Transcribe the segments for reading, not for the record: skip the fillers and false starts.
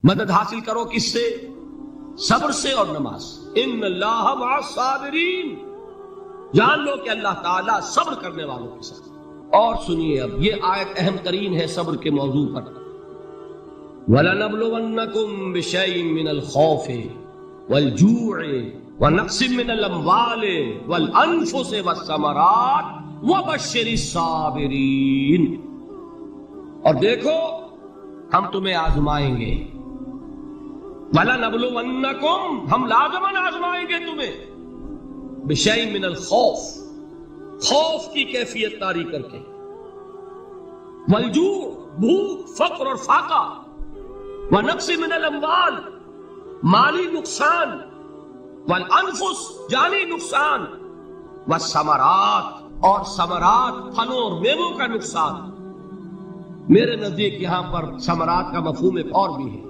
مدد حاصل کرو کس سے؟ صبر سے اور نماز. ان اللہ مع الصابرین، جان لو کہ اللہ تعالیٰ صبر کرنے والوں کے ساتھ. اور سنیے اب یہ آیت اہم ترین ہے صبر کے موضوع پر. وَلَنَبْلُوَنَّكُمْ بِشَيْءٍ مِّنَ الْخَوْفِ وَالْجُوعِ وَنَقْصٍ مِّنَ الْأَمْوَالِ وَالْأَنفُسِ وَالثَّمَرَاتِ وَبَشِّرِ الصَّابِرِينَ. اور دیکھو ہم تمہیں آزمائیں گے. وَلَنَبْلُوَنَّكُمْ، ہم لازماً آزمائیں گے تمہیں. بِشَيْءٍ مِّنَ الْخَوْفِ، خوف کی کیفیت طاری کر کے. والجوع، بھوک، فقر اور فاقہ. ونقص من الاموال، مالی نقصان. والانفس، جانی نقصان. والثمرات، اور ثمرات، پھلوں اور میووں کا نقصان. میرے نزدیک یہاں پر ثمرات کا مفہوم ایک اور بھی ہے.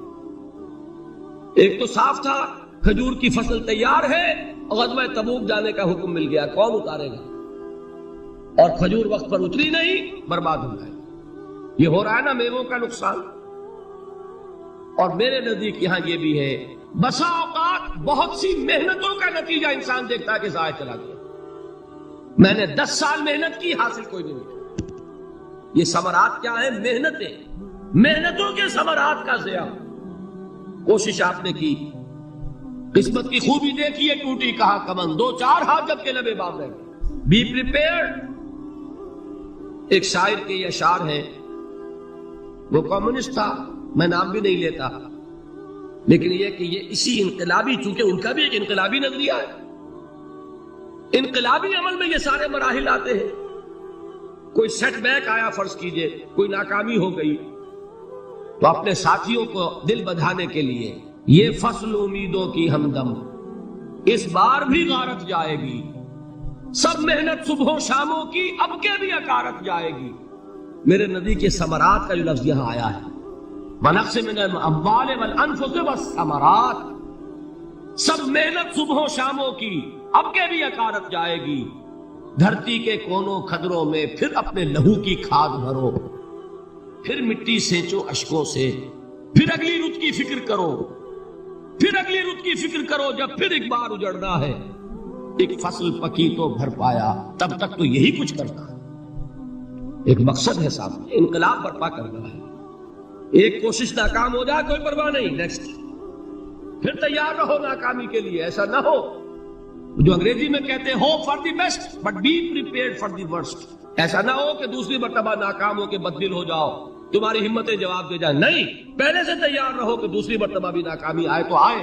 ایک تو صاف تھا کھجور کی فصل تیار ہے، غزوہ تبوک جانے کا حکم مل گیا، کون اتارے گا؟ اور کھجور وقت پر اتری نہیں، برباد ہو گئے. یہ ہو رہا ہے نا میووں کا نقصان. اور میرے نزدیک یہاں یہ بھی ہے، بسا اوقات بہت سی محنتوں کا نتیجہ انسان دیکھتا ہے کہ ضائع چلا گیا. میں نے 10 سال محنت کی، حاصل کوئی نہیں ملا. یہ ثمرات کیا ہے؟ محنتیں، محنتوں کے ثمرات کا ضیاع. کوشش آپ نے کی، قسمت کی خوبی دیکھیے، ٹوٹی کہاں کمن. 2-4 ہاتھ جب کے لبے باب رہ گئے. Be prepared. ایک شاعر کے یہ اشعار ہیں، وہ کمیونسٹ تھا، میں نام بھی نہیں لیتا، لیکن یہ کہ یہ اسی انقلابی، چونکہ ان کا بھی ایک انقلابی نظریہ ہے، انقلابی عمل میں یہ سارے مراحل آتے ہیں. کوئی سیٹ بیک آیا، فرض کیجئے کوئی ناکامی ہو گئی، تو اپنے ساتھیوں کو دل بدھانے کے لیے یہ فصل امیدوں کی ہمدم اس بار بھی غارت جائے گی. سب محنت صبحوں شاموں کی اب کے بھی اکارت جائے گی. میرے نبی کے ثمرات کا جو لفظ یہاں آیا ہے، وَنَقْصٍ مِّنَ الْأَمْوَالِ وَالْأَنفُسِ وَالثَّمَرَاتِ، سب محنت صبحوں شاموں کی اب کے بھی اکارت جائے گی. دھرتی کے کونوں کھدروں میں پھر اپنے لہو کی کھاد بھرو، پھر مٹی سینچو اشکوں سے، پھر اگلی رت کی فکر کرو، پھر اگلی رت کی فکر کرو جب پھر ایک بار اجڑنا ہے. ایک فصل پکی تو بھر پایا، تب تک تو یہی کچھ کرنا ہے. ایک مقصد ہے سامنے، انقلاب برپا کرنا ہے. ایک کوشش ناکام ہو جائے کوئی پرواہ نہیں، نیکسٹ. پھر تیار رہو ناکامی کے لیے. ایسا نہ ہو جو انگریزی میں کہتے ہیں hope for the best but be prepared for the worst. ایسا نہ ہو کہ دوسری مرتبہ ناکام ہو کے بددل ہو جاؤ، تمہاری ہمتیں جواب دے جائیں. نہیں، پہلے سے تیار رہو کہ دوسری مرتبہ بھی ناکامی آئے تو آئے،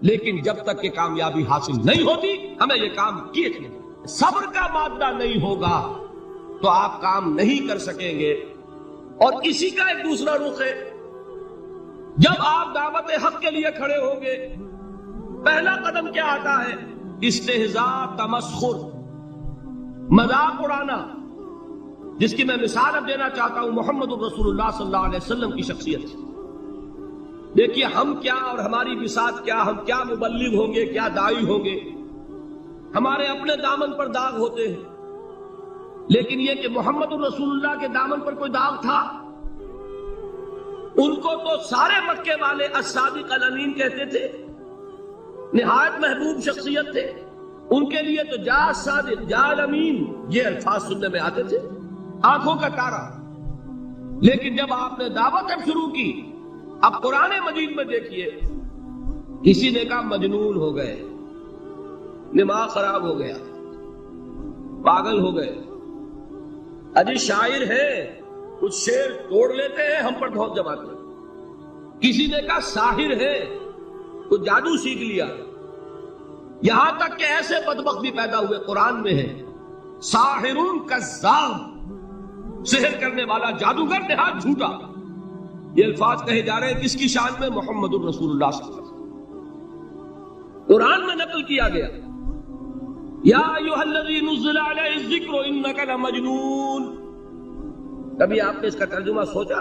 لیکن جب تک کہ کامیابی حاصل نہیں ہوتی ہمیں یہ کام کیے تھے. صبر کا مادہ نہیں ہوگا تو آپ کام نہیں کر سکیں گے. اور اسی کا ایک دوسرا رخ ہے، جب آپ دعوت حق کے لیے کھڑے ہوں گے، پہلا قدم کیا آتا ہے؟ استہزاء، تمسخر، مذاق اڑانا. جس کی میں مثال اب دینا چاہتا ہوں محمد رسول اللہ صلی اللہ علیہ وسلم کی شخصیت سے. دیکھیے ہم کیا اور ہماری بساط کیا، ہم کیا مبلغ ہوں گے، کیا داعی ہوں گے، ہمارے اپنے دامن پر داغ ہوتے ہیں. لیکن یہ کہ محمد رسول اللہ کے دامن پر کوئی داغ تھا؟ ان کو تو سارے مکے والے الصادق الامین کہتے تھے، نہایت محبوب شخصیت تھے. ان کے لیے تو جا صادق، جا الامین، یہ الفاظ سننے میں آتے تھے، آنکھوں کا تارا. لیکن جب آپ نے دعوت شروع کی، اب قرآن مجید میں دیکھیے، کسی نے کہا مجنون ہو گئے، دماغ خراب ہو گیا، پاگل ہو گئے، اجی شاعر ہے، کچھ شعر توڑ لیتے ہیں، ہم پر بہت جماتے ہیں. کسی نے کہا ساحر ہے، کچھ جادو سیکھ لیا. یہاں تک کہ ایسے بدبخت بھی پیدا ہوئے، قرآن میں ہے ساحرٌ کذاب، سحر کرنے والا جادوگر نہایت جھوٹا. یہ الفاظ کہے جا رہے ہیں کس کی شان میں؟ محمد الرسول اللہ صلی اللہ علیہ وسلم. قرآن میں نقل کیا گیا، یا ایھا الذی نزل علیہ الذکر انک لمجنون. کبھی آپ نے اس کا ترجمہ سوچا؟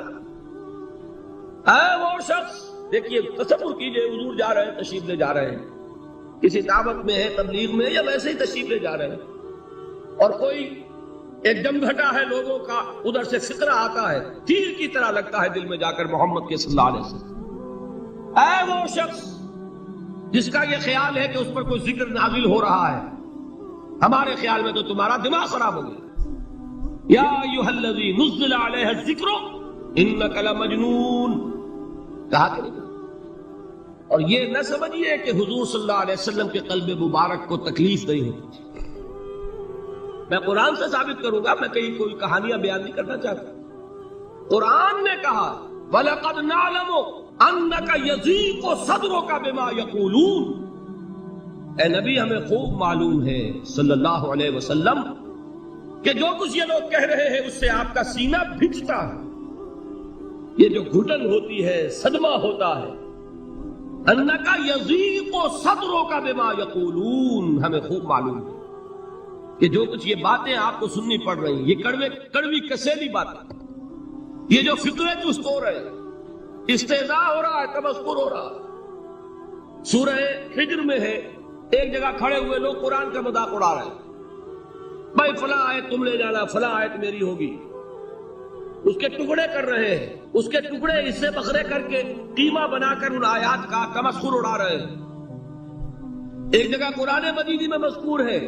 اے وہ شخص، دیکھیے تصور کیجئے، حضور جا رہے ہیں، تشریف لے جا رہے ہیں، کسی دعوت میں ہے، تبلیغ میں، یا ویسے ہی تشریف لے جا رہے ہیں، اور کوئی ایک دم گھٹا ہے لوگوں کا، ادھر سے فقرہ آتا ہے، تیر کی طرح لگتا ہے دل میں جا کر محمد کے صلی اللہ علیہ وسلم. وہ شخص جس کا یہ خیال ہے کہ اس پر کوئی ذکر نازل ہو رہا ہے، ہمارے خیال میں تو تمہارا دماغ خراب ہو گیا۔ یا ایھا الذی نزل علیہ الذکر انک لمجنون، کہا کہ نہیں؟ اور یہ نہ سمجھیے کہ حضور صلی اللہ علیہ وسلم کے قلب مبارک کو تکلیف نہیں ہوتی۔ میں قرآن سے ثابت کروں گا، میں کہیں کوئی کہانیاں بیان نہیں کرنا چاہتا۔ قرآن نے کہا وَلَقَدْ نَعْلَمُ أَنَّكَ يَضِيقُ صَدْرُكَ بِمَا يَقُولُونَ، اے نبی ہمیں خوب معلوم ہے صلی اللہ علیہ وسلم کہ جو کچھ یہ لوگ کہہ رہے ہیں اس سے آپ کا سینہ بھجتا ہے، یہ جو گھٹن ہوتی ہے، صدمہ ہوتا ہے۔ أَنَّكَ يَضِيقُ صَدْرُكَ بِمَا يَقُولُونَ، ہمیں خوب معلوم ہے کہ جو کچھ یہ باتیں آپ کو سننی پڑ رہی ہیں، یہ کڑوی کسیلی باتیں، یہ جو فکرے چست ہو رہے ہیں، استہزاء ہو رہا ہے، تمسخر ہو رہا ہے۔ سورہ ہجر میں ہے، ایک جگہ کھڑے ہوئے لوگ قرآن کا مذاق اڑا رہے ہیں، بھائی فلاں آیت تم لے جانا، فلاں آیت میری ہوگی، اس کے ٹکڑے کر رہے ہیں، اس کے ٹکڑے حصے بکھرے کر کے قیمہ بنا کر ان آیات کا تمسخر اڑا رہے ہیں۔ ایک جگہ قرآن مجید میں مذکور ہے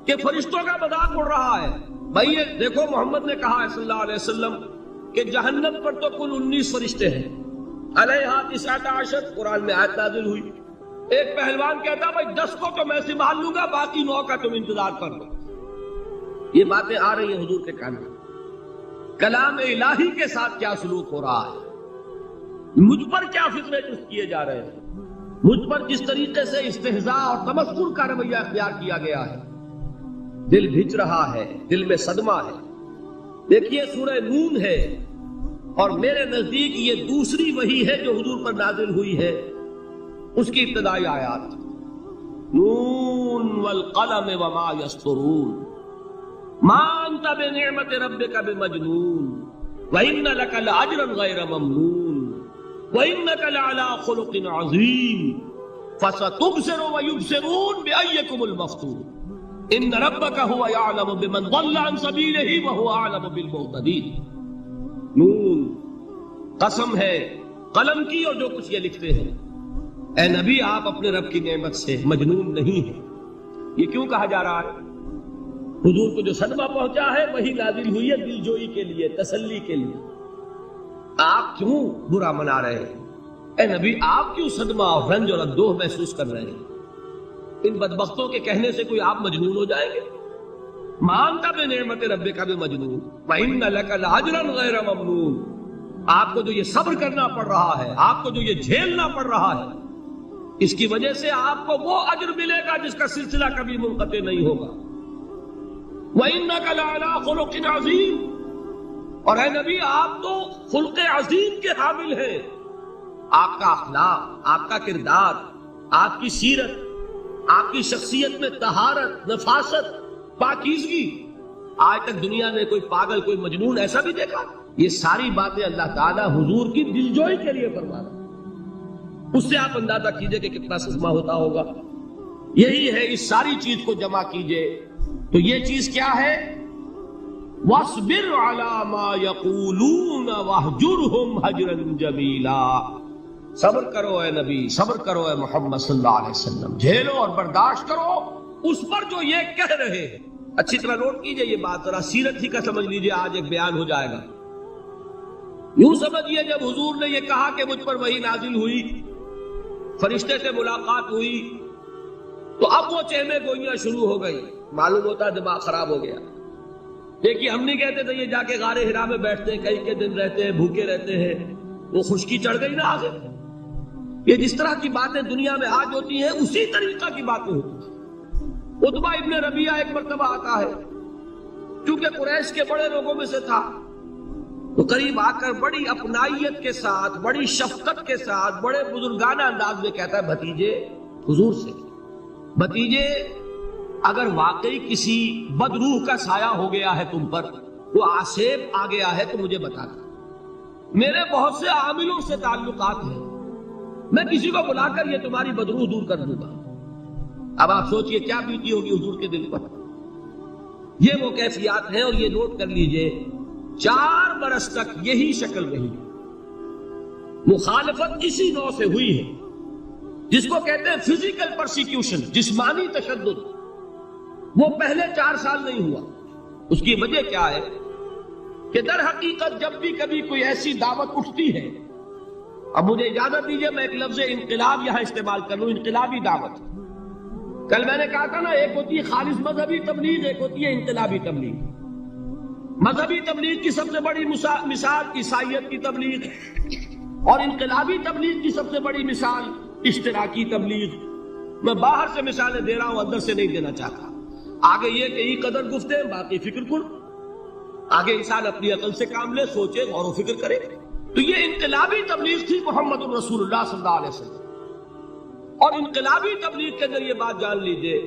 کہ فرشتوں کا مذاق اڑ رہا ہے، بھائی یہ دیکھو محمد نے کہا ہے صلی اللہ علیہ وسلم کہ جہنم پر تو کل 19 فرشتے ہیں، علیہا 19 قرآن میں آیت نازل ہوئی۔ ایک پہلوان کہتا بھائی 10 کو تو میں سنبھال لوں گا، باقی 9 کا تم انتظار کر لو۔ یہ باتیں آ رہی ہیں حضور کے کان میں، کلام الہی کے ساتھ کیا سلوک ہو رہا ہے، مجھ پر کیا فکرے چست کیے جا رہے ہیں، مجھ پر جس طریقے سے استہزاء اور تمسخر کا رویہ اختیار کیا گیا ہے، دل بھج رہا ہے، دل میں صدمہ ہے۔ دیکھیے سورہ نون ہے، اور میرے نزدیک یہ دوسری وحی ہے جو حضور پر نازل ہوئی ہے، اس کی ابتدائی آیات، نون والقلم وما یسطرون ما انت بنعمت ربک بمجنون وان لک لاجرا غیر ممنون وانک لعلی خلق عظیم فستبصر ویبصرون بأیکم المفتون ان ربک هو یعلم بمن ضل عن سبیلہ وهو اعلم بالمہتدین۔ نون، قسم ہے قلم کی اور جو کچھ یہ لکھتے ہیں۔ اے نبی آپ اپنے رب کی نعمت سے مجنون نہیں ہیں۔ یہ کیوں کہا جا رہا ہے؟ حضور کو جو صدمہ پہنچا ہے وہی نازل ہوئی ہے دل جوئی کے لیے، تسلی کے لیے۔ آپ کیوں برا منا رہے ہیں؟ اے نبی آپ کیوں صدمہ اور رنج اور اندوہ محسوس کر رہے ہیں؟ ان بدبختوں کے کہنے سے کوئی آپ مجنون ہو جائیں گے؟ مانتا بے نعمت رب کا بھی مجنون وَإِنَّ لَكَ لَأَجْرًا غَيْرَ مَمْنُونَ، آپ کو جو یہ صبر کرنا پڑ رہا ہے، آپ کو جو یہ جھیلنا پڑ رہا ہے، اس کی وجہ سے آپ کو وہ اجر ملے گا جس کا سلسلہ کبھی منقطع نہیں ہوگا۔ وَإِنَّكَ لَعَلَىٰ خُلُقٍ عَظِيمٍ، اور اے نبی آپ تو خلق عظیم کے حامل ہیں۔ آپ کا اخلاق، آپ کا کردار، آپ کی سیرت، آپ کی شخصیت میں طہارت، نفاست، پاکیزگی، آج تک دنیا نے کوئی پاگل، کوئی مجنون ایسا بھی دیکھا؟ یہ ساری باتیں اللہ تعالیٰ حضور کی دلجوئی کے لیے فرما رہا، اس سے آپ اندازہ کیجئے کہ کتنا صدمہ ہوتا ہوگا۔ یہی ہے، اس ساری چیز کو جمع کیجئے تو یہ چیز کیا ہے؟ وَاصْبِرْ عَلَىٰ مَا يَقُولُونَ وَاهْجُرْهُمْ هَجْرًا جَمِيلًا، صبر کرو اے نبی، صبر کرو اے محمد صلی اللہ علیہ وسلم، جھیلو اور برداشت کرو اس پر جو یہ کہہ رہے ہیں۔ اچھی طرح نوٹ کیجئے یہ بات، ذرا سیرت ہی کا سمجھ لیجئے، آج ایک بیان ہو جائے گا۔ یوں سمجھیے جب حضور نے یہ کہا کہ مجھ پر وحی نازل ہوئی، فرشتے سے ملاقات ہوئی، تو اب وہ چہمے گوئیاں شروع ہو گئی، معلوم ہوتا ہے دماغ خراب ہو گیا۔ دیکھیے ہم نہیں کہتے تھے یہ جا کے غار حرا میں بیٹھتے ہیں، کئی کے دن رہتے ہیں، بھوکے رہتے ہیں، وہ خشکی چڑھ گئی نا آگے۔ یہ جس طرح کی باتیں دنیا میں آج ہوتی ہیں اسی طریقہ کی باتیں ہوتی ہیں۔ عتبہ ابن ربیعہ ایک مرتبہ آتا ہے، چونکہ قریش کے بڑے لوگوں میں سے تھا، تو قریب آ کر بڑی اپنائیت کے ساتھ، بڑی شفقت کے ساتھ، بڑے بزرگانہ انداز میں کہتا ہے بھتیجے، حضور سے بھتیجے اگر واقعی کسی بدروح کا سایہ ہو گیا ہے تم پر، وہ آسیب آ گیا ہے تو مجھے بتا دو، میرے بہت سے عاملوں سے تعلقات ہیں، میں کسی کو بلا کر یہ تمہاری بدروح دور کر دوں گا۔ اب آپ سوچئے کیا بیتی ہوگی حضور کے دل پر۔ یہ وہ کیفیات ہیں، اور یہ نوٹ کر لیجئے 4 برس تک یہی شکل رہی، مخالفت اسی نوع سے ہوئی ہے جس کو کہتے ہیں فزیکل پرسیکیوشن، جسمانی تشدد، وہ پہلے 4 سال نہیں ہوا۔ اس کی وجہ کیا ہے کہ در حقیقت جب بھی کبھی کوئی ایسی دعوت اٹھتی ہے، اب مجھے اجازت دیجئے میں ایک لفظ انقلاب یہاں استعمال کر لوں، انقلابی دعوت۔ کل میں نے کہا تھا نا، ایک ہوتی ہے خالص مذہبی تبلیغ، ایک ہوتی ہے انقلابی تبلیغ۔ مذہبی تبلیغ کی سب سے بڑی مثال عیسائیت کی تبلیغ، اور انقلابی تبلیغ کی سب سے بڑی مثال اشتراکی تبلیغ۔ میں باہر سے مثالیں دے رہا ہوں، اندر سے نہیں دینا چاہتا۔ آگے یہ کہ یہ قدر گفتیں، باقی فکر کن۔ آگے انسان اپنی عقل سے کام لے، سوچے، غور و فکر کرے۔ تو یہ انقلابی تبلیغ تھی محمد رسول اللہ صلی اللہ علیہ وسلم۔ اور انقلابی تبلیغ کے اندر یہ بات جان لیجئے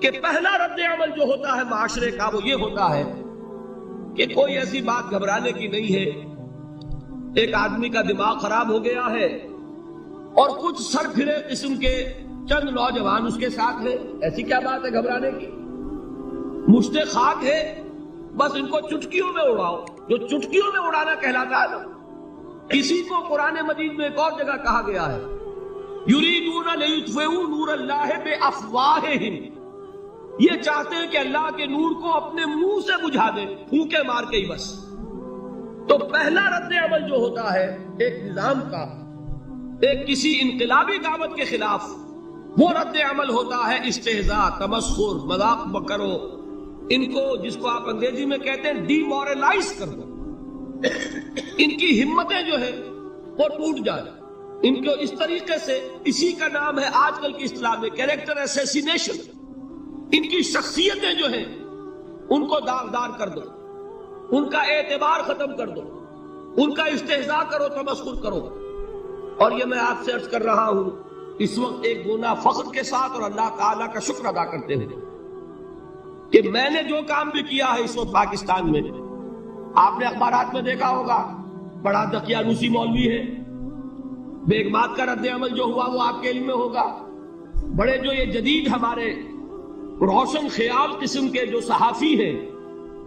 کہ پہلا رد عمل جو ہوتا ہے معاشرے کا، وہ یہ ہوتا ہے کہ کوئی ایسی بات گھبرانے کی نہیں ہے۔ ایک آدمی کا دماغ خراب ہو گیا ہے اور کچھ سر پھرے قسم کے چند نوجوان اس کے ساتھ ہیں، ایسی کیا بات ہے گھبرانے کی؟ مشت خاک ہے، بس ان کو چٹکیوں میں اڑاؤ۔ جو چٹکیوں میں اڑانا کہلاتا ہے نا، اسی کو قرآن مجید میں ایک اور جگہ کہا گیا ہے، یریدون لیطفئوا نور اللہ بافواہہم۔ یہ چاہتے ہیں کہ اللہ کے نور کو اپنے منہ سے بجھا دیں، پھونکے مار کے ہی بس۔ تو پہلا رد عمل جو ہوتا ہے ایک نظام کا، ایک کسی انقلابی دعوت کے خلاف، وہ رد عمل ہوتا ہے استہزاء، تمسخر، مذاق کرو، ان کو جس کو آپ انگریزی میں کہتے ہیں ڈی مورلائز کر دو، ان کی ہمتیں جو ہے وہ ٹوٹ جائیں، ان کو اس طریقے سے، اسی کا نام ہے آج کل کی اصطلاح میں کیریکٹر اسیسینیشن۔ ان کی شخصیتیں جو ہیں ان کو داغدار کر دو، ان کا اعتبار ختم کر دو، ان کا استہزاء کرو، تمسخر کرو۔ اور یہ میں آپ سے عرض کر رہا ہوں اس وقت ایک گنا فخر کے ساتھ اور اللہ تعالیٰ کا شکر ادا کرتے ہوئے کہ میں نے جو کام بھی کیا ہے اس وقت پاکستان میں، آپ نے اخبارات میں دیکھا ہوگا، بڑا دقیانوسی مولوی ہے، بیگمات کا رد عمل جو ہوا وہ آپ کے علم میں ہوگا، بڑے جو یہ جدید ہمارے روشن خیال قسم کے جو صحافی ہیں،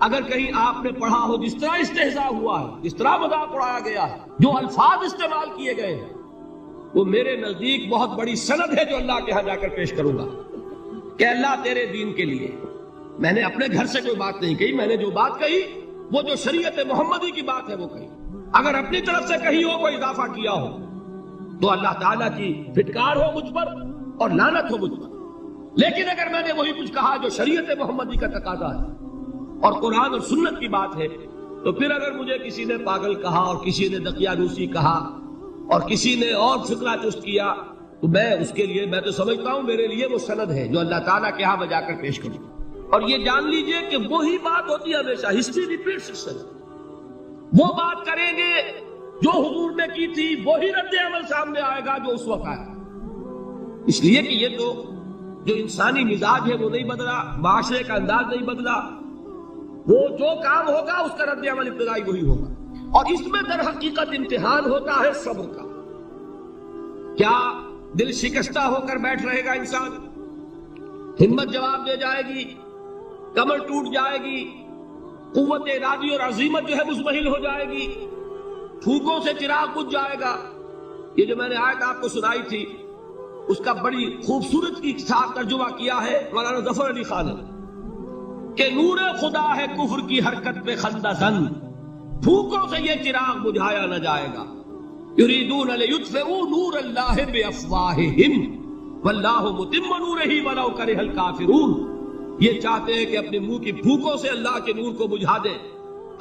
اگر کہیں آپ نے پڑھا ہو جس طرح استہزاء ہوا ہے، جس طرح مذاق اڑایا گیا ہے، جو الفاظ استعمال کیے گئے ہیں، وہ میرے نزدیک بہت بڑی سند ہے جو اللہ کے ہاں جا کر پیش کروں گا کہ اللہ تیرے دین کے لیے۔ میں نے اپنے گھر سے کوئی بات نہیں کہی، میں نے جو بات کہی وہ جو شریعت محمدی کی بات ہے وہ کہی۔ اگر اپنی طرف سے کہی ہو، کوئی اضافہ کیا ہو، تو اللہ تعالیٰ کی پھٹکار ہو مجھ پر اور لعنت ہو مجھ پر۔ لیکن اگر میں نے وہی کچھ کہا جو شریعت محمدی کا تقاضا ہے اور قرآن اور سنت کی بات ہے، تو پھر اگر مجھے کسی نے پاگل کہا اور کسی نے دقیانوسی کہا اور کسی نے اور فکرہ چست کیا، تو میں اس کے لیے، میں تو سمجھتا ہوں میرے لیے وہ سند ہے جو اللہ تعالیٰ کے ہاں میں جا کر پیش کروں۔ اور یہ جان لیجئے کہ وہی بات ہوتی ہے ہمیشہ، ہسٹری ریپیٹس اٹسیلف۔ وہ بات کریں گے جو حضور نے کی تھی، وہی رد عمل سامنے آئے گا جو اس وقت آیا۔ اس لیے کہ یہ تو جو انسانی مزاج ہے وہ نہیں بدلا، معاشرے کا انداز نہیں بدلا، وہ جو کام ہوگا اس کا رد عمل ابتدائی وہی ہوگا۔ اور اس میں در حقیقت امتحان ہوتا ہے صبر کا۔ کیا دل شکستہ ہو کر بیٹھ رہے گا انسان؟ ہمت جواب دے جائے گی، کمر ٹوٹ جائے گی، قوت ارادی اور عزیمت جو ہے مزمحل ہو جائے گی، پھونکوں سے چراغ بجھ جائے گا۔ یہ جو میں نے آیت آپ کو سنائی تھی، اس کا بڑی خوبصورت کی ساتھ ترجمہ کیا ہے مولانا ظفر علی خان نے کہ نور خدا ہے کفر کی حرکت پہ خندہ زن، پھونکوں سے یہ چراغ بجھایا نہ جائے گا۔ یریدون لیطفئوا نور اللہ بافواہہم واللہ متم نورہ ولو کرہ الکافرون۔ یہ چاہتے ہیں کہ اپنے منہ کی پھونکوں سے اللہ کے نور کو بجھا دیں،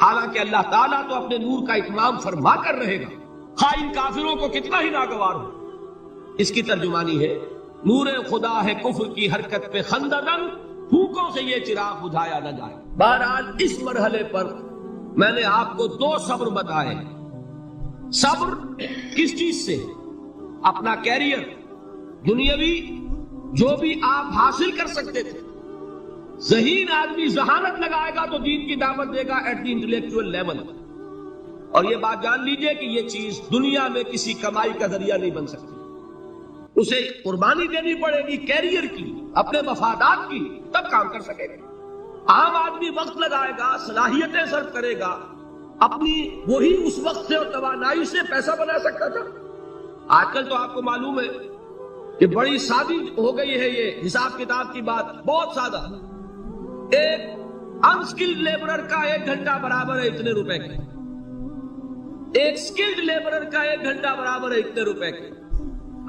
حالانکہ اللہ تعالیٰ تو اپنے نور کا اتمام فرما کر رہے گا، خواہ ان کافروں کو کتنا ہی ناگوار ہو۔ اس کی ترجمانی ہے نور خدا ہے کفر کی حرکت پہ خندہ زن، پھونکوں سے یہ چراغ بجھایا نہ جائے۔ بہرحال اس مرحلے پر میں نے آپ کو 2 صبر بتائے۔ صبر کس چیز سے؟ اپنا کیریئر دنیاوی جو بھی آپ حاصل کر سکتے تھے۔ ذہین آدمی ذہانت لگائے گا تو دین کی دعوت دے گا ایٹ دی انٹلیکچوئل لیول۔ اور یہ بات جان لیجئے کہ یہ چیز دنیا میں کسی کمائی کا ذریعہ نہیں بن سکتی، اسے قربانی دینی پڑے گی کیریئر کی، اپنے مفادات کی، تب کام کر سکے گا۔ عام آدمی وقت لگائے گا، صلاحیتیں صرف کرے گا، اپنی وہی اس وقت سے اور توانائی سے پیسہ بنا سکتا تھا. آج کل تو آپ کو معلوم ہے کہ بڑی سادی ہو گئی ہے یہ حساب کتاب کی بات، بہت سادہ. ایک انسکلڈ لیبرر کا 1 گھنٹہ برابر ہے اتنے روپے کے، ایک سکلڈ لیبرر کا 1 گھنٹہ برابر ہے اتنے روپے کے.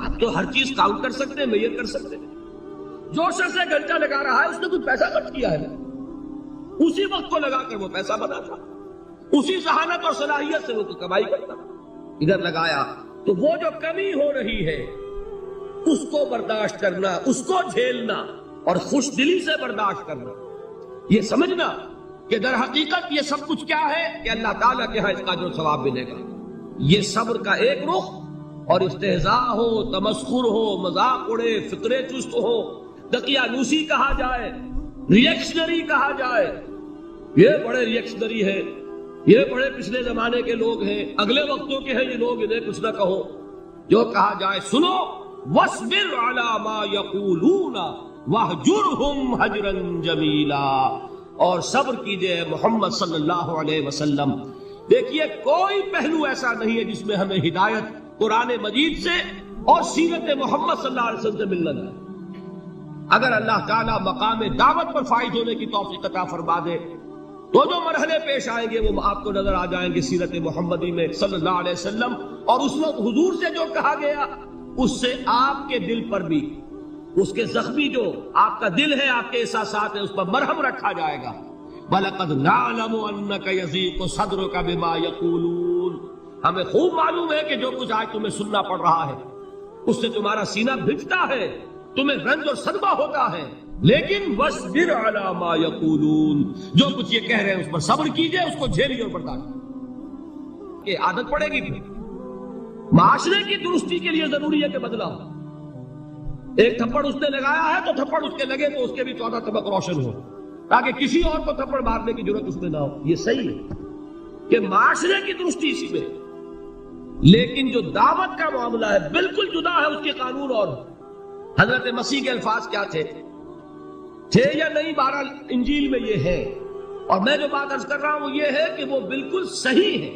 آپ تو ہر چیز کاؤنٹ کر سکتے ہیں، میئر کر سکتے ہیں. جو شخص 1 گھنٹہ لگا رہا ہے اس نے کچھ پیسہ خرچ کیا ہے، اسی وقت کو لگا کر وہ پیسہ بنا تھا، اسی ذہانت اور صلاحیت سے وہ کمائی کرتا. ادھر لگایا تو وہ جو کمی ہو رہی ہے اس کو برداشت کرنا، اس کو جھیلنا اور خوش دلی سے برداشت کرنا، یہ سمجھنا کہ در حقیقت یہ سب کچھ کیا ہے کہ اللہ تعالیٰ کے ہاں اس کا جو ثواب ملے گا. یہ صبر کا ایک رخ، اور استہزاء ہو، تمسخر ہو، مذاق اڑے، فطرے چست ہو، دقیانوسی کہا جائے، ریئیکشنری کہا جائے، یہ بڑے ریئیکشنری ہے، یہ بڑے پچھلے زمانے کے لوگ ہیں، اگلے وقتوں کے ہیں یہ لوگ، انہیں کچھ نہ کہو. جو کہا جائے سنو. وَاصْبِرْ عَلَى مَا يَقُولُونَ وَاهْجُرْهُمْ هَجْرًا جَمِيلًا، اور صبر کیجئے محمد صلی اللہ علیہ وسلم. دیکھیے کوئی پہلو ایسا نہیں ہے جس میں ہمیں ہدایت قرآن مجید سے اور سیرت محمد صلی اللہ علیہ وسلم سے ملنا ہے. اگر اللہ تعالیٰ مقام دعوت پر فائز ہونے کی توفیق عطا فرما دے تو جو مرحلے پیش آئیں گے وہ آپ کو نظر آ جائیں گے سیرت محمدی میں صلی اللہ علیہ وسلم. اور اس وقت حضور سے جو کہا گیا اس سے آپ کے دل پر بھی اس کے زخمی جو آپ کا دل ہے، آپ کے احساسات ہیں، اس پر مرہم رکھا جائے گا. وَلَقَدْ نَعْلَمُ أَنَّكَ يَضِيقُ صَدْرُكَ بِمَا يَقُولُونَ، ہمیں خوب معلوم ہے کہ جو کچھ آج تمہیں سننا پڑ رہا ہے اس سے تمہارا سینہ بھجتا ہے، تمہیں رنج اور صدمہ ہوتا ہے. لیکن وَاصْبِرْ عَلَى مَا يَقُولُونَ، جو کچھ یہ کہہ رہے ہیں اس پر صبر کیجئے، اس کو جھیلیے اور برداشت کہ عادت پڑے گی. پھر معاشرے کی درستی کے لیے ضروری ہے کہ بدلا ہو. ایک تھپڑ اس نے لگایا ہے تو تھپڑ اس کے لگے تو اس کے بھی 14 طبق روشن ہو، تاکہ کسی اور کو تھپڑ مارنے کی ضرورت اس میں نہ ہو. یہ صحیح ہے کہ معاشرے کی درستی اسی میں، لیکن جو دعوت کا معاملہ ہے بالکل جدا ہے، اس کے قانون اور. حضرت مسیح کے الفاظ کیا تھے یا نہیں، بہرحال انجیل میں یہ ہے. اور میں جو بات عرض کر رہا ہوں وہ یہ ہے کہ وہ بالکل صحیح ہے.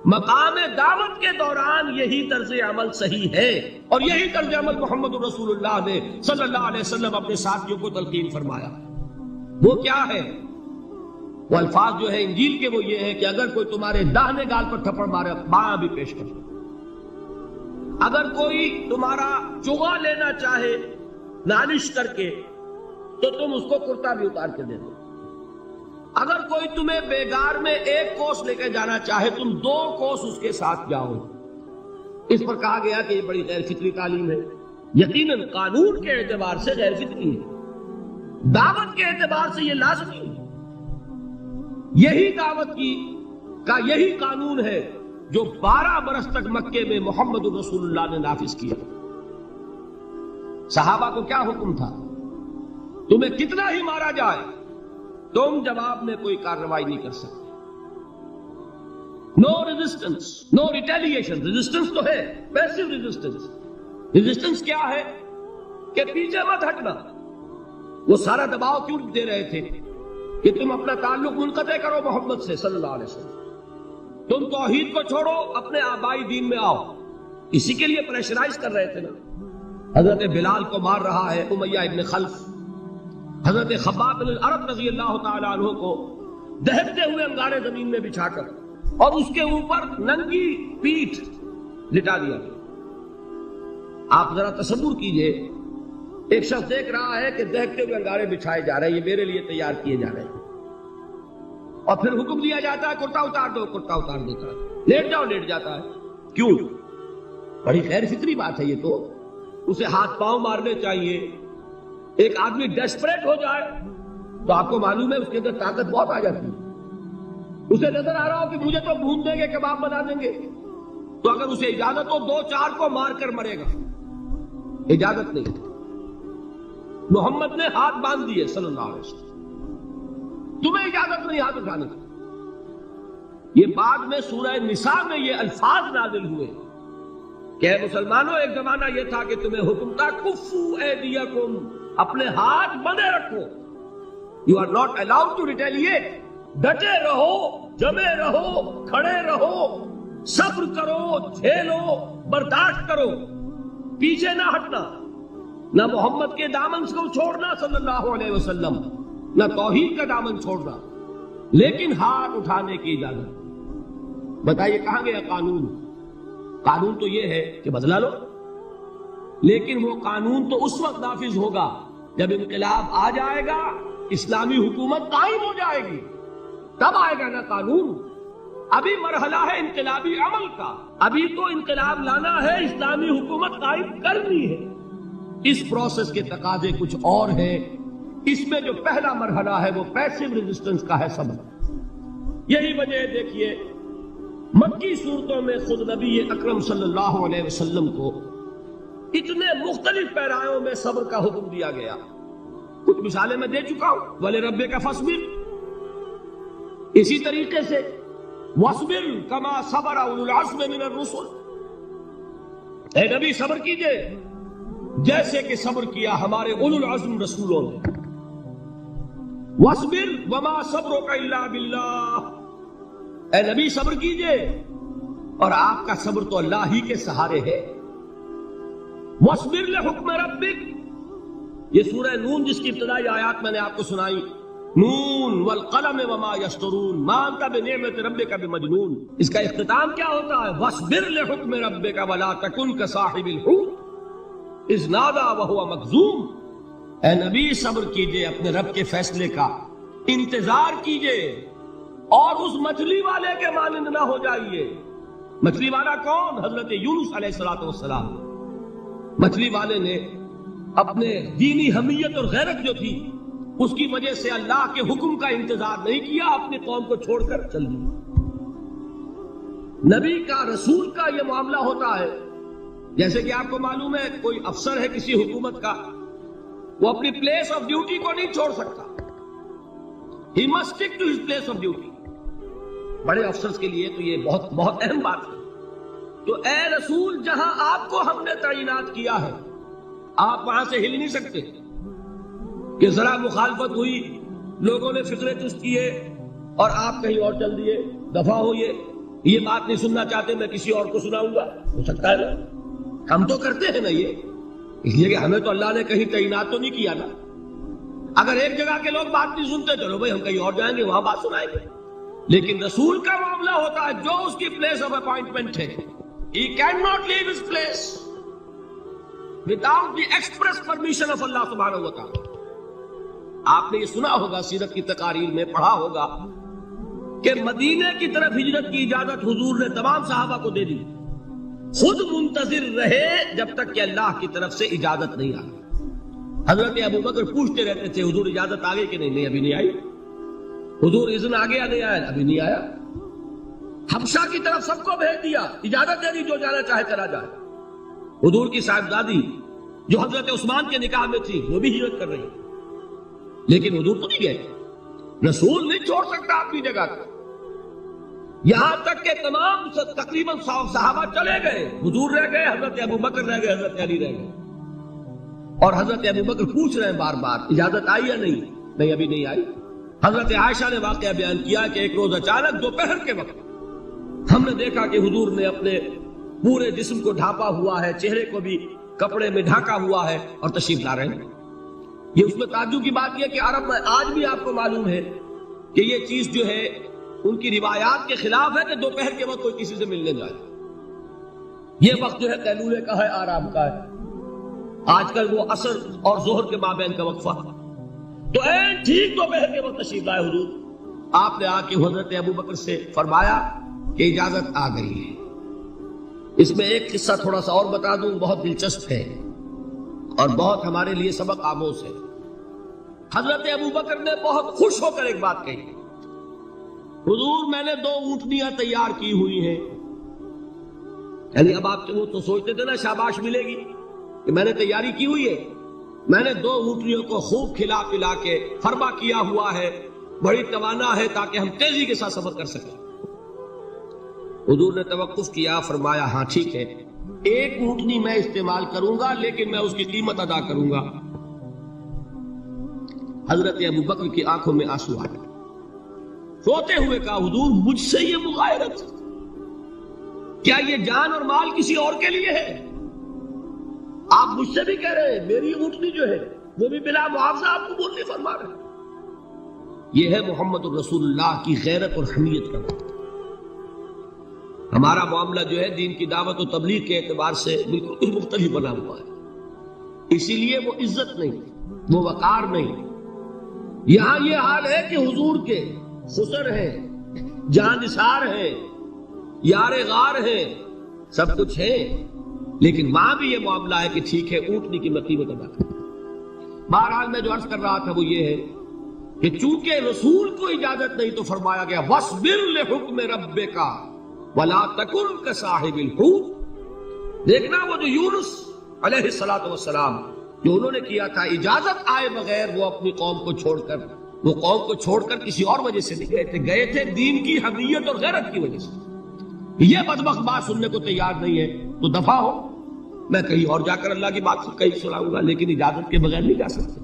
مقام دعوت کے دوران یہی طرز عمل صحیح ہے، اور یہی طرز عمل محمد رسول اللہ نے صلی اللہ علیہ وسلم اپنے ساتھیوں کو تلقین فرمایا. وہ کیا ہے؟ وہ الفاظ جو ہے انجیل کے وہ یہ ہے کہ اگر کوئی تمہارے داہنے گال پر تھپڑ مارے بایاں بھی پیش کر. اگر کوئی تمہارا چغا لینا چاہے نالش کر کے تو تم اس کو کرتا بھی اتار کے دے دو. اگر کوئی تمہیں بیگار میں 1 کوس لے کے جانا چاہے تم 2 کوس اس کے ساتھ جاؤ. اس پر کہا گیا کہ یہ بڑی غیر فطری تعلیم ہے. یقیناً قانون کے اعتبار سے غیر فطری ہے، دعوت کے اعتبار سے یہ لازمی ہے. یہی دعوت کا یہی قانون ہے جو 12 برس تک مکے میں محمد رسول اللہ نے نافذ کیا. صحابہ کو کیا حکم تھا؟ تمہیں کتنا ہی مارا جائے تم جواب میں کوئی کارروائی نہیں کر سکتے. نو ریزسٹنس، نو ریٹیلیشن. ریزسٹنس تو ہے، پیسو ریزسٹنس. ریزسٹنس کیا ہے؟ کہ پیچھے مت ہٹنا. وہ سارا دباؤ کیوں دے رہے تھے کہ تم اپنا تعلق منقطع کرو محمد سے صلی اللہ علیہ وسلم، تم توحید کو چھوڑو، اپنے آبائی دین میں آؤ. اسی کے لیے پریشرائز کر رہے تھے نا. حضرت بلال کو مار رہا ہے امیہ ابن خلف، حضرت خباب بن الارت رضی اللہ تعالی عنہ کو دہکتے ہوئے انگارے زمین میں بچھا کر اور اس کے اوپر ننگی پیٹھ لٹا دیا. آپ ذرا تصور کیجئے، ایک شخص دیکھ رہا ہے کہ دہکتے ہوئے انگارے بچھائے جا رہے ہیں، یہ میرے لیے تیار کیے جا رہے ہیں، اور پھر حکم دیا جاتا ہے کرتا اتار دو، کرتا اتار دیتا ہے، لیٹ جاؤ، لیٹ جاتا ہے. کیوں؟ بڑی غیر فطری بات ہے یہ. تو اسے ہاتھ پاؤں مارنے چاہیے. ایک آدمی ڈیسپریٹ ہو جائے تو آپ کو معلوم ہے اس کے اندر طاقت بہت آ جاتی ہے. اسے نظر آ رہا ہو کہ مجھے تو بھون دیں گے، کباب بنا دیں گے، تو اگر اسے اجازت ہو 2-4 کو مار کر مرے گا. اجازت نہیں. محمد نے ہاتھ باندھ دیے صلی اللہ علیہ وسلم، تمہیں اجازت نہیں ہاتھ اٹھانے کی. یہ بعد میں سورہ نساء میں یہ الفاظ نازل ہوئے کہ اے مسلمانوں، ایک زمانہ یہ تھا کہ تمہیں حکم تھا کفو ایدیکم، اپنے ہاتھ بندے رکھو. You are not allowed to retaliate. ڈٹے رہو، جمے رہو، کھڑے رہو، صبر کرو، جھیلو، برداشت کرو، پیچھے نہ ہٹنا، نہ محمد کے دامن کو چھوڑنا صلی اللہ علیہ وسلم، نہ توحید کا دامن چھوڑنا، لیکن ہاتھ اٹھانے کی اجازت۔ بتائیے کہاں گیا قانون؟ قانون تو یہ ہے کہ بدلا لو، لیکن وہ قانون تو اس وقت نافذ ہوگا جب انقلاب آ جائے گا، اسلامی حکومت قائم ہو جائے گی، تب آئے گا نا قانون۔ ابھی مرحلہ ہے انقلابی عمل کا، ابھی تو انقلاب لانا ہے، اسلامی حکومت قائم کرنی ہے۔ اس پروسیس کے تقاضے کچھ اور ہیں۔ اس میں جو پہلا مرحلہ ہے وہ پیسو ریزسٹنس کا ہے، صبر۔ یہی وجہ ہے، دیکھیے مکی صورتوں میں خود نبی اکرم صلی اللہ علیہ وسلم کو اتنے مختلف پیرایوں میں صبر کا حکم دیا گیا۔ کچھ مثالیں میں دے چکا ہوں، وَلِرَبِّكَ فَاصْبِرْ، اسی طریقے سے وَاصْبِرْ كَمَا صَبَرَ أُولُو الْعَزْمِ مِنَ الرُّسُلِ، اے نبی صبر کیجئے جیسے کہ صبر کیا ہمارے اولو العزم رسولوں نے۔ وَاصْبِرْ وَمَا صَبْرُكَ إِلَّا بِاللَّهِ، اے نبی صبر کیجئے، اور آپ کا صبر تو اللہ ہی کے سہارے ہے۔ وَاصْبِرْ لِحُكْمِ رَبِّكَ، یہ سورہ نون جس کی ابتدائی آیات میں نے آپ کو سنائی، نون والقلم وما یسطرون ما انت بنعمت ربک بمجنون، اس کا اختتام کیا ہوتا ہے؟ وَاصْبِرْ لِحُكْمِ رَبِّكَ وَلَا تَكُنْ كَصَاحِبِ الْحُوتِ إِذْ نَادَىٰ وَهُوَ مَكْظُومٌ، اے نبی صبر کیجئے اپنے رب کے فیصلے کا، انتظار کیجئے، اور اس مچھلی والے کے مانند نہ ہو جائیے۔ مچھلی والا کون؟ حضرت یونس علیہ السلام۔ مچھلی والے نے اپنے دینی حمیت اور غیرت جو تھی اس کی وجہ سے اللہ کے حکم کا انتظار نہیں کیا، اپنی قوم کو چھوڑ کر چل دی۔ نبی کا، رسول کا یہ معاملہ ہوتا ہے، جیسے کہ آپ کو معلوم ہے کوئی افسر ہے کسی حکومت کا، وہ اپنی پلیس آف ڈیوٹی کو نہیں چھوڑ سکتا، he must stick to his place of duty. بڑے افسرز کے لیے تو یہ بہت بہت اہم بات ہے۔ تو اے رسول، جہاں آپ کو ہم نے تعینات کیا ہے آپ وہاں سے ہل نہیں سکتے کہ ذرا مخالفت ہوئی، لوگوں نے فکرے چست کیے اور آپ کہیں اور چل دیے، دفعہ ہوئے، یہ بات نہیں سننا چاہتے، میں کسی اور کو سناؤں گا، ہو سکتا ہے نا؟ ہم تو کرتے ہیں نا یہ، اس لیے کہ ہمیں تو اللہ نے کہیں تعینات تو نہیں کیا نا۔ اگر ایک جگہ کے لوگ بات نہیں سنتے، چلو بھائی ہم کہیں اور جائیں گے، وہاں بات سنائیں گے۔ لیکن رسول کا معاملہ ہوتا ہے جو اس کی پلیس آف اپائنٹمنٹ ہے، he cannot leave his place without the express permission of Allah subhanahu wa ta'ala۔ آپ نے یہ سنا ہوگا، سیرت کی تقاریر میں پڑھا ہوگا کہ مدینے کی طرف ہجرت کی اجازت حضور نے تمام صحابہ کو دے دی، خود منتظر رہے جب تک کہ اللہ کی طرف سے اجازت نہیں آئی۔ حضرت ابو بکر پوچھتے رہتے تھے حضور اجازت آ گئی کہ نہیں؟ نہیں ابھی نہیں آئی۔ حضور اذن آ گیا؟ نہیں آیا، ابھی نہیں آیا۔ حبشہ کی طرف سب کو بھیج دیا، اجازت دے دی جو جانا چاہے چلا جائے۔ حضور کی صاحبزادی جو حضرت عثمان کے نکاح میں تھی وہ بھی ہجرت کر رہی، لیکن حضور تو نہیں گئے۔ رسول نہیں چھوڑ سکتا اپنی جگہ کو، یہاں تک کہ تمام تقریباً صحابہ چلے گئے، حضور رہ گئے، حضرت ابو بکر رہ گئے، حضرت علی رہ گئے، اور حضرت ابو بکر پوچھ رہے ہیں بار بار اجازت آئی یا نہیں؟ نہیں ابھی نہیں آئی۔ حضرت عائشہ نے واقعہ بیان کیا کہ ایک روز اچانک دوپہر کے وقت ہم نے دیکھا کہ حضور نے اپنے پورے جسم کو ڈھانپا ہوا ہے، چہرے کو بھی کپڑے میں ڈھانکا ہوا ہے اور تشریف لا رہے ہیں۔ یہ اس میں تعجب کی بات یہ کہ عرب میں آج بھی آپ کو معلوم ہے کہ یہ چیز جو ہے ان کی روایات کے خلاف ہے کہ دوپہر کے وقت کوئی کسی سے ملنے جائے۔ یہ وقت جو ہے قیلولے کا ہے، آرام کا ہے۔ آج کل وہ عصر اور ظہر کے مابین کا وقفہ، تو ٹھیک دوپہر کے وقت تشریف لائے حضور۔ آپ نے آ کے حضرت ابو بکر سے فرمایا کہ اجازت آ گئی ہے۔ اس میں ایک قصہ تھوڑا سا اور بتا دوں، بہت دلچسپ ہے اور بہت ہمارے لیے سبق آموز ہے۔ حضرت ابو بکر نے بہت خوش ہو کر ایک بات کہی، حضور میں نے 2 اونٹنیاں تیار کی ہوئی ہیں۔ یعنی اب آپ تو سوچتے تھے نا شاباش ملے گی کہ میں نے تیاری کی ہوئی ہے، میں نے 2 اونٹنیوں کو خوب کھلا پلا کے فربا کیا ہوا ہے، بڑی توانا ہے تاکہ ہم تیزی کے ساتھ سفر کر سکیں۔ حضور نے توقف کیا، فرمایا ہاں ٹھیک ہے، 1 اونٹنی میں استعمال کروں گا لیکن میں اس کی قیمت ادا کروں گا۔ حضرت ابو بکر کی آنکھوں میں آنسو آ گئے۔ روتے ہوئے کہا حضور مجھ سے یہ مغایرت، کیا یہ جان اور مال کسی اور کے لیے ہے؟ آپ مجھ سے بھی کہہ رہے ہیں میری اونٹنی جو ہے وہ بھی بلا معاوضہ آپ کو بولنے فرما رہے ہیں۔ یہ ہے محمد الرسول اللہ کی غیرت اور حمیت کا معاملہ۔ ہمارا معاملہ جو ہے دین کی دعوت و تبلیغ کے اعتبار سے بالکل مختلف بنا ہوا ہے، اسی لیے وہ عزت نہیں، وہ وقار نہیں۔ یہاں یہ حال ہے کہ حضور کے خسر ہیں، جان نثار ہیں، یار غار ہیں، سب کچھ ہے، لیکن وہاں بھی یہ معاملہ ہے کہ ٹھیک ہے اونٹنی کی میں قیمت ادا کروں۔ بہرحال میں جو عرض کر رہا تھا وہ یہ ہے کہ چونکہ رسول کو اجازت نہیں تو فرمایا گیا وَاصْبِرْ لِحُکْمِ رَبِّكَ وَلَا تَكُنْ كَصَاحِبِ الْحُوتِ۔ دیکھنا وہ جو یونس علیہ السلام جو انہوں نے کیا تھا، اجازت آئے بغیر وہ اپنی قوم کو چھوڑ کر، وہ قوم کو چھوڑ کر کسی اور وجہ سے نہیں گئے تھے دین کی حمیت اور غیرت کی وجہ سے۔ یہ بدبخت بات سننے کو تیار نہیں ہے تو دفع ہو، میں کہیں اور جا کر اللہ کی بات کہیں سناؤں گا، لیکن اجازت کے بغیر نہیں جا سکتے۔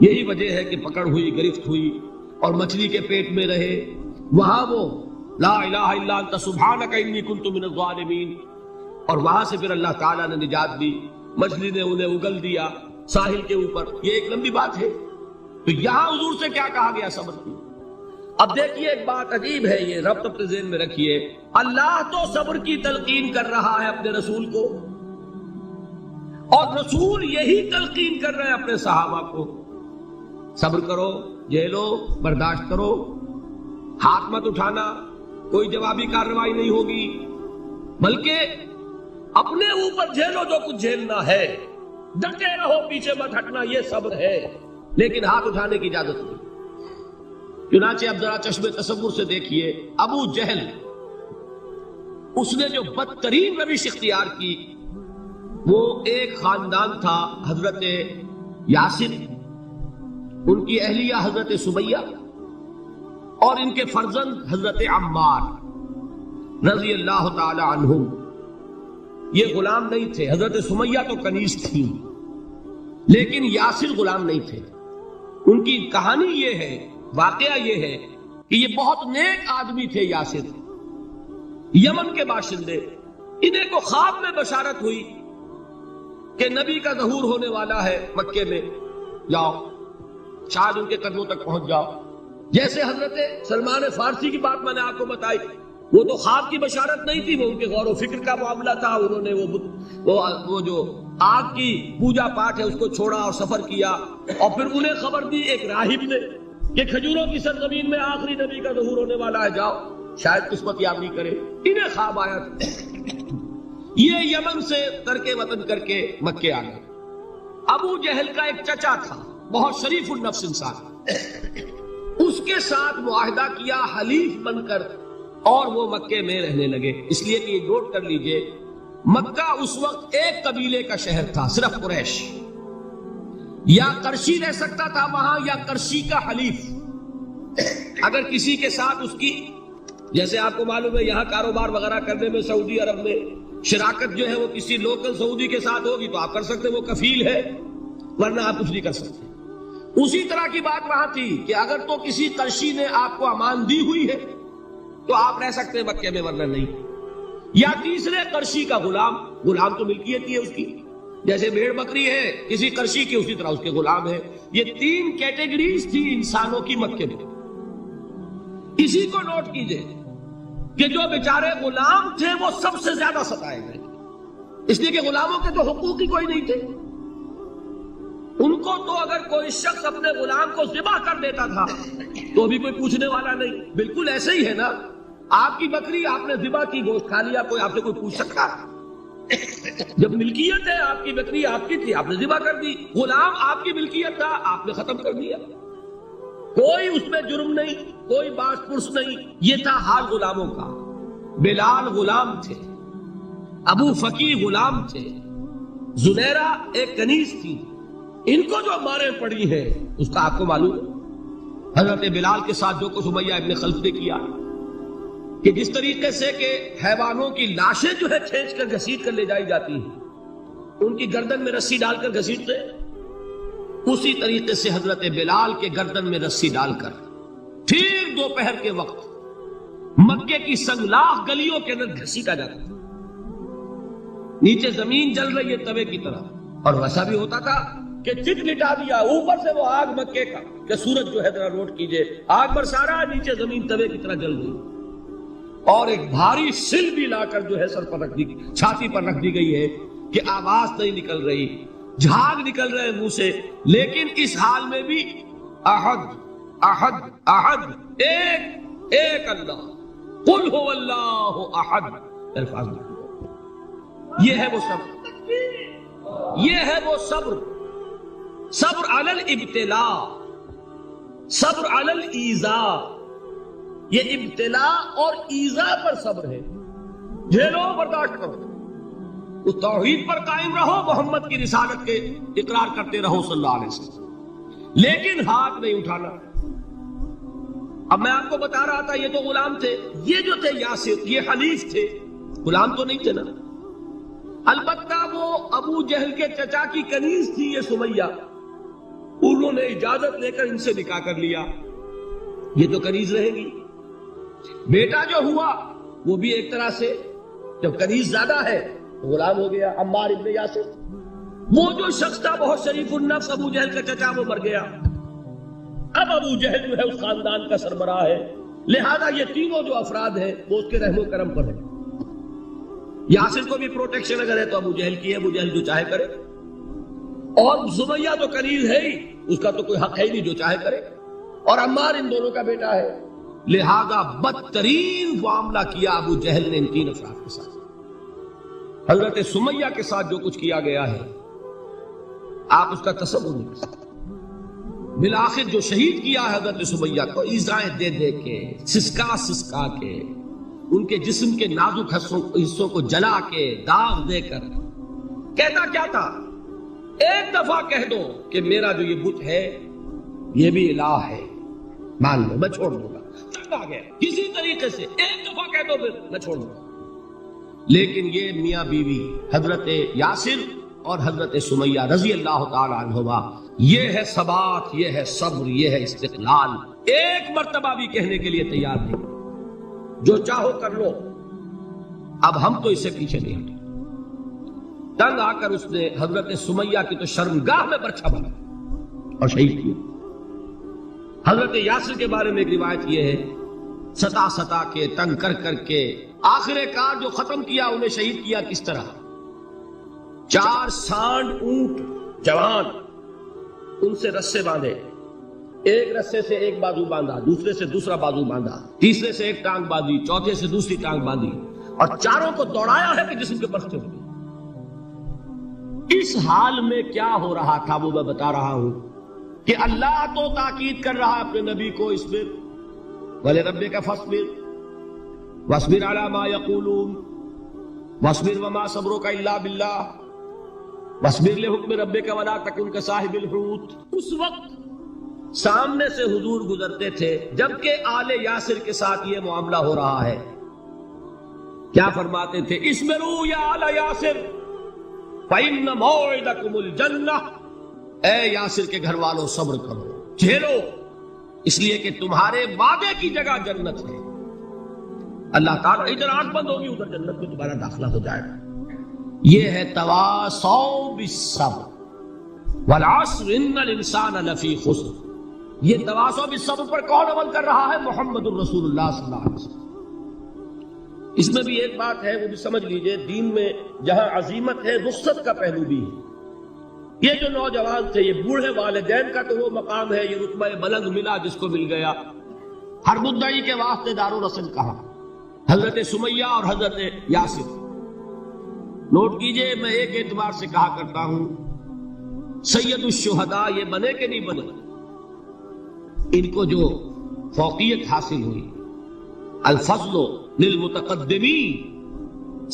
یہی وجہ ہے کہ پکڑ ہوئی، گرفت ہوئی اور مچھلی کے پیٹ میں رہے، وہاں وہ لا الہ الا انت سبحانک انی کنت من الظالمین، اور وہاں سے پھر اللہ تعالیٰ نے نجات دی، مچھلی نے انہیں اگل دیا ساحل کے اوپر۔ یہ ایک لمبی بات ہے، تو یہاں حضور سے کیا کہا گیا صبر کی۔ اب دیکھیے ایک بات عجیب ہے، یہ ربط اپنے ذہن میں رکھیے، اللہ تو صبر کی تلقین کر رہا ہے اپنے رسول کو، اور رسول یہی تلقین کر رہے ہیں اپنے صحابہ کو، صبر کرو، جھیلو، برداشت کرو، ہاتھ مت اٹھانا، کوئی جوابی کارروائی نہیں ہوگی، بلکہ اپنے اوپر جھیلو جو کچھ جھیلنا ہے، ڈٹے رہو، پیچھے مت ہٹنا، یہ صبر ہے، لیکن ہاتھ اٹھانے کی اجازت نہیں۔ چنانچہ اب ذرا چشم تصور سے دیکھیے، ابو جہل اس نے جو بدترین روش اختیار کی، وہ ایک خاندان تھا حضرت یاسر، ان کی اہلیہ حضرت سمیہ، اور ان کے فرزند حضرت عمار رضی اللہ تعالی عنہم۔ یہ غلام نہیں تھے، حضرت سمیہ تو کنیز تھی، لیکن یاسر غلام نہیں تھے۔ ان کی کہانی یہ ہے، واقعہ یہ ہے کہ یہ بہت نیک آدمی تھے یاسر، یمن کے باشندے۔ انہیں کو خواب میں بشارت ہوئی کہ نبی کا ظہور ہونے والا ہے مکے میں، جاؤ، شاید ان کے قدموں تک پہنچ جاؤ۔ جیسے حضرت سلمان فارسی کی بات میں نے آپ کو بتائی، وہ تو خواب کی بشارت نہیں تھی، وہ ان کے غور و فکر کا معاملہ تھا۔ انہوں نے وہ جو آگ کی پوجا پاٹ ہے اس کو چھوڑا اور سفر کیا، اور پھر انہیں خبر دی ایک راہب نے کہ کھجوروں کی سرزمین میں آخری نبی کا ظہور ہونے والا ہے، جاؤ، شاید قسمت یابی کرے۔ انہیں خواب آیا تھا، یہ یمن سے ترک وطن کر کے مکے آ گئے۔ ابو جہل کا ایک چچا تھا، بہت شریف النفس انسان، اس کے ساتھ معاہدہ کیا حلیف بن کر، اور وہ مکے میں رہنے لگے۔ اس لیے کہ یہ نوٹ کر لیجئے، مکہ اس وقت ایک قبیلے کا شہر تھا، صرف قریش، یا قرشی رہ سکتا تھا وہاں، یا قرشی کا حلیف۔ اگر کسی کے ساتھ اس کی، جیسے آپ کو معلوم ہے یہاں کاروبار وغیرہ کرنے میں سعودی عرب میں شراکت جو ہے وہ کسی لوکل سعودی کے ساتھ ہوگی تو آپ کر سکتے، وہ کفیل ہے، ورنہ آپ کچھ نہیں کر سکتے۔ اسی طرح کی بات وہاں تھی کہ اگر تو کسی قرشی نے آپ کو امان دی ہوئی ہے تو آپ رہ سکتے ہیں مکے میں، ورنہ نہیں۔ یا تیسرے قرشی کا غلام، غلام تو ملکیت ہی ہے اس کی، جیسے بھیڑ بکری ہے کسی قرشی کی، اسی طرح اس کے غلام ہے۔ یہ تین کیٹیگریز تھی انسانوں کی مکے میں۔ اسی کو نوٹ کیجئے کہ جو بیچارے غلام تھے وہ سب سے زیادہ ستائے گئے، اس لیے کہ غلاموں کے تو حقوق ہی کوئی نہیں تھے۔ ان کو تو اگر کوئی شخص اپنے غلام کو ذبح کر دیتا تھا تو بھی کوئی پوچھنے والا نہیں۔ بالکل ایسے ہی ہے نا، آپ کی بکری آپ نے ذبح کی، گوشت کھا لیا، کوئی آپ سے کوئی پوچھ سکتا؟ جب ملکیت ہے، آپ کی بکری آپ کی تھی، آپ نے ذبح کر دی۔ غلام آپ کی ملکیت تھا، آپ نے ختم کر دیا، کوئی اس میں جرم نہیں، کوئی باس پرس نہیں۔ یہ تھا حال غلاموں کا۔ بلال غلام تھے، ابو فقی غلام تھے، زنیرہ ایک کنیز تھی۔ ان کو جو مارے پڑی ہے اس کا آپ کو معلوم ہے، حضرت بلال کے ساتھ جو کچھ امیہ ابن خلف نے کیا، کہ جس طریقے سے کہ حیوانوں کی لاشیں جو ہے کھینچ کر گھسیٹ کر لے جائی جاتی ہیں، ان کی گردن میں رسی ڈال کر گھسیٹتے، اسی طریقے سے حضرت بلال کے گردن میں رسی ڈال کر ٹھیک دوپہر کے وقت مکے کی سنگلاخ گلیوں کے اندر گھسیٹا جاتا تھا. نیچے زمین جل رہی ہے توے کی طرح، اور ویسا بھی ہوتا تھا کہ چٹ لٹا دیا اوپر سے وہ آگ مکے کا کہ سورج جو ہے ذرا نوٹ کیجئے آگ برسا رہا، نیچے زمین توے کی طرح جل رہی، اور ایک بھاری سل بھی لا کر جو ہے سر پر رکھ دی، چھاتی پر رکھ دی گئی ہے کہ آواز نہیں نکل رہی، جھاگ نکل رہے منہ سے، لیکن اس حال میں بھی احد احد احد، ایک ایک اللہ، قل هو اللہ احد الفاظ. یہ ہے وہ صبر، یہ ہے وہ صبر، صبر علی الابتلاء، صبر علی الایذاء. یہ ابتلاء اور ایذاء پر صبر ہے. جھیلو، برداشت کرو، اس توحید پر قائم رہو، محمد کی رسالت کے اقرار کرتے رہو صلی اللہ علیہ وسلم، لیکن ہاتھ نہیں اٹھانا. اب میں آپ کو بتا رہا تھا یہ تو غلام تھے، یہ جو تھے یاسر یہ حلیف تھے، غلام تو نہیں تھے نا. البتہ وہ ابو جہل کے چچا کی کنیز تھی یہ سمیہ، انہوں نے اجازت لے کر ان سے نکاح کر لیا. یہ تو کنیز رہے گی. بیٹا جو ہوا وہ بھی ایک طرح سے جب کنیز زیادہ ہے غلام ہو گیا، عمار ابن یاسر. وہ جو شخص تھا بہت شریف النفس ابو جہل کا چچا، وہ مر گیا. اب ابو جہل جو ہے اس خاندان کا سربراہ ہے، لہذا یہ تینوں جو افراد ہیں وہ اس کے رحم و کرم پر ہیں. یاسر کو بھی پروٹیکشن اگر ہے تو ابو جہل کی ہے، ابو جہل جو چاہے کرے، اور سمیہ تو کنیز ہے ہی، اس کا تو کوئی حق ہے ہی نہیں، جو چاہے کرے. اور عمار ان دونوں کا بیٹا ہے، لہذا بدترین معاملہ کیا ابو جہل نے ان تین افراد کے ساتھ. حضرت سمیہ کے ساتھ جو کچھ کیا گیا ہے آپ اس کا تصور نہیں کر سکتے. بالآخر جو شہید کیا ہے حضرت سمیہ کو ایذائیں دے دے کے، سسکا سسکا کے، ان کے جسم کے نازک حصوں کو جلا کے، داغ دے کر. کہتا کیا تھا؟ ایک دفعہ کہہ دو کہ میرا جو یہ بت ہے یہ بھی الہ ہے، مان لو میں چھوڑ دوں گا. تنگ آ گیا، کسی طریقے سے ایک دفعہ کہہ دو پھر میں چھوڑ دوں گا. لیکن یہ میاں بیوی حضرت یاسر اور حضرت سمیہ رضی اللہ تعالی عنہما، یہ ہے ثبات، یہ ہے صبر، یہ ہے استقلال. ایک مرتبہ بھی کہنے کے لیے تیار نہیں، جو چاہو کر لو، اب ہم تو اس سے پیچھے نہیں ہٹے. تنگ آ کر اس نے حضرت سمیہ کی تو شرمگاہ میں برچھا بنا اور شہید کیا. حضرت یاسر کے بارے میں ایک روایت یہ ہے، ستا ستا کے، تنگ کر کر کے، آخر کار جو ختم کیا انہیں شہید کیا کس طرح؟ 4 سانڈ اونٹ جوان، ان سے رسے باندھے، ایک رسے سے ایک بازو باندھا، دوسرے سے دوسرا بازو باندھا، تیسرے سے ایک ٹانگ باندھی، چوتھے سے دوسری ٹانگ باندھی، اور چاروں کو دوڑایا ہے کہ جسم کے برستے ہوئے. اس حال میں کیا ہو رہا تھا وہ میں بتا رہا ہوں کہ اللہ تو تاکید کر رہا ہے اپنے نبی کو، اصبر وَلِرَبِّكَ فَاصْبِرْ وَاصْبِرْ عَلَى مَا يَقُولُونَ وَاصْبِرْ وَمَا صَبْرُكَ إِلَّا بِاللَّهِ وَاصْبِرْ لِحُكْمِ رَبِّكَ وَلَا تَكُنْ كَصَاحِبِ الْحُوتِ. اس وقت سامنے سے حضور گزرتے تھے جبکہ آل یاسر کے ساتھ یہ معاملہ ہو رہا ہے. کیا فرماتے تھے؟ اصبروا یا آل یاسر فَإِنَّ مَوْعِدَكُمُ الْجَنَّةُ. اے یاسر کے گھر والوں صبر کرو، جھیلو، اس لیے کہ تمہارے وعدے کی جگہ جنت ہے. اللہ تعالیٰ ادھر آنکھ بند ہوگی ادھر جنت میں تمہارا داخلہ ہو جائے گا. یہ ہے تواصوا بالصبر والعصر ان الانسان لفی خسر. یہ تواصوا بالصبر پر کون عمل کر رہا ہے؟ محمد الرسول اللہ صلی اللہ علیہ وسلم. اس میں بھی ایک بات ہے وہ بھی سمجھ لیجئے، دین میں جہاں عظیمت ہے رخصت کا پہلو بھی ہے. یہ جو نوجوان تھے یہ بوڑھے والدین کا تو وہ مقام ہے، یہ رتبہ بلند ملا جس کو مل گیا. ہر مدعی کے واسطے دار و رسل کہا، حضرت سمیہ اور حضرت یاسر. نوٹ کیجئے، میں ایک اعتبار سے کہا کرتا ہوں سید الشہداء یہ بنے کہ نہیں بنے، ان کو جو فوقیت حاصل ہوئی، الفضل للمتقدمین،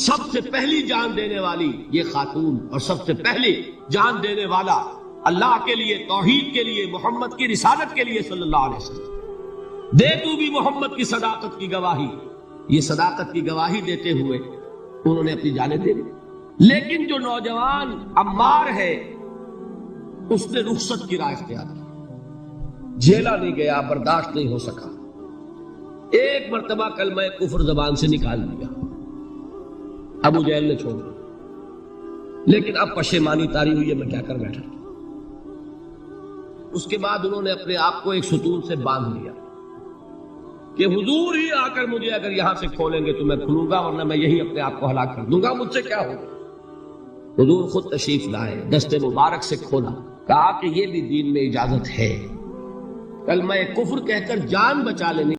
سب سے پہلی جان دینے والی یہ خاتون اور سب سے پہلے جان دینے والا اللہ کے لیے، توحید کے لیے، محمد کی رسالت کے لیے صلی اللہ علیہ وسلم. دے تو بھی محمد کی صداقت کی گواہی. یہ صداقت کی گواہی دیتے ہوئے انہوں نے اپنی جانیں دے دی. لیکن جو نوجوان عمار ہے اس نے رخصت کی راہ اختیار کی، جھیلا نہیں گیا، برداشت نہیں ہو سکا. ایک مرتبہ کلمہ کفر زبان سے نکال دیا، ابو جہل نے چھوڑ دیا، لیکن اب پشیمانی طاری ہوئی ہے میں کیا کر بیٹھا۔ اس کے بعد انہوں نے اپنے آپ کو ایک ستون سے باندھ لیا کہ حضور ہی آ کر مجھے اگر یہاں سے کھولیں گے تو میں کھلوں گا، ورنہ میں یہی اپنے آپ کو ہلاک کر دوں گا، مجھ سے کیا ہوگا۔ حضور خود تشریف لائے، دست مبارک سے کھولا، کہا کہ یہ بھی دین میں اجازت ہے کلمہ کفر کہہ کر جان بچا لینے